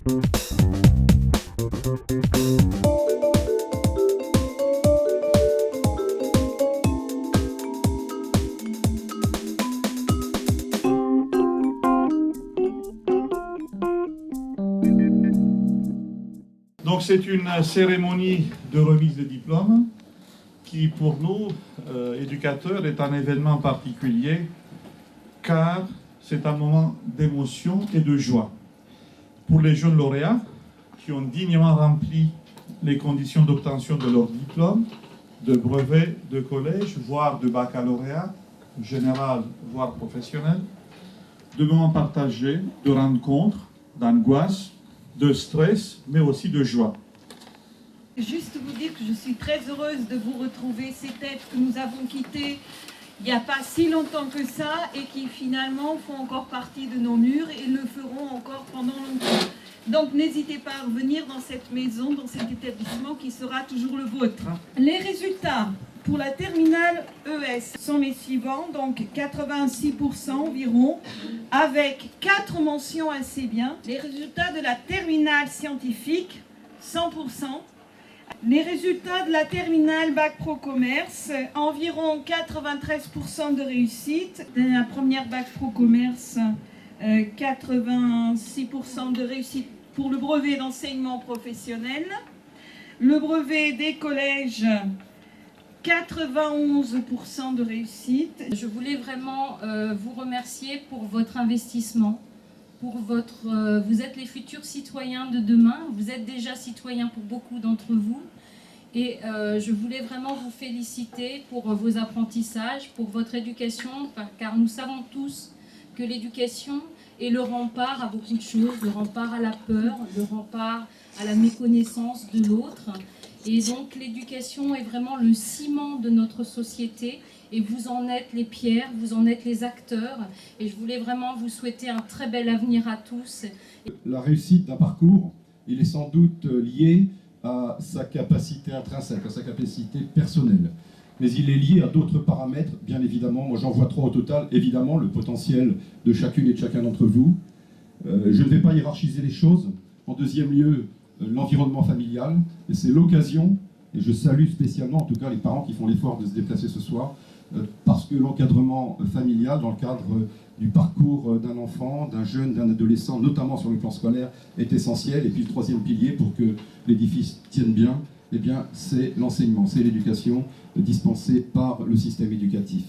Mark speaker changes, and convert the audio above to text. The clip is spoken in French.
Speaker 1: Donc c'est une cérémonie de remise de diplôme qui pour nous, éducateurs, est un événement particulier car c'est un moment d'émotion et de joie. Pour les jeunes lauréats qui ont dignement rempli les conditions d'obtention de leur diplôme, de brevet, de collège, voire de baccalauréat, général, voire professionnel, de moments partagés, de rencontres, d'angoisse, de stress, mais aussi de joie.
Speaker 2: Juste vous dire que je suis très heureuse de vous retrouver, ces têtes que nous avons quittées il n'y a pas si longtemps que ça et qui finalement font encore partie de nos murs et le feront encore pendant longtemps. Donc n'hésitez pas à revenir dans cette maison, dans cet établissement qui sera toujours le vôtre. Les résultats pour la terminale ES sont les suivants, donc 86% environ, avec 4 mentions assez bien. Les résultats de la terminale scientifique, 100%. Les résultats de la terminale Bac Pro Commerce, environ 93% de réussite. De la première Bac Pro Commerce, 86% de réussite pour le brevet d'enseignement professionnel. Le brevet des collèges, 91% de réussite.
Speaker 3: Je voulais vraiment vous remercier pour votre investissement, pour vous êtes les futurs citoyens de demain, vous êtes déjà citoyens pour beaucoup d'entre vous. Et je voulais vraiment vous féliciter pour vos apprentissages, pour votre éducation, car nous savons tous que l'éducation est le rempart à beaucoup de choses, le rempart à la peur, le rempart à la méconnaissance de l'autre. Et donc l'éducation est vraiment le ciment de notre société et vous en êtes les pierres, vous en êtes les acteurs. Et je voulais vraiment vous souhaiter un très bel avenir à tous.
Speaker 4: La réussite d'un parcours, il est sans doute lié à sa capacité intrinsèque, à sa capacité personnelle. Mais il est lié à d'autres paramètres, bien évidemment. Moi j'en vois 3 au total. Évidemment, le potentiel de chacune et de chacun d'entre vous. Je ne vais pas hiérarchiser les choses. En deuxième lieu, l'environnement familial. Et c'est l'occasion, et je salue spécialement en tout cas les parents qui font l'effort de se déplacer ce soir, parce que l'encadrement familial dans le cadre du parcours d'un enfant, d'un jeune, d'un adolescent, notamment sur le plan scolaire, est essentiel. Et puis le troisième pilier pour que l'édifice tienne bien, eh bien, c'est l'enseignement, c'est l'éducation dispensée par le système éducatif.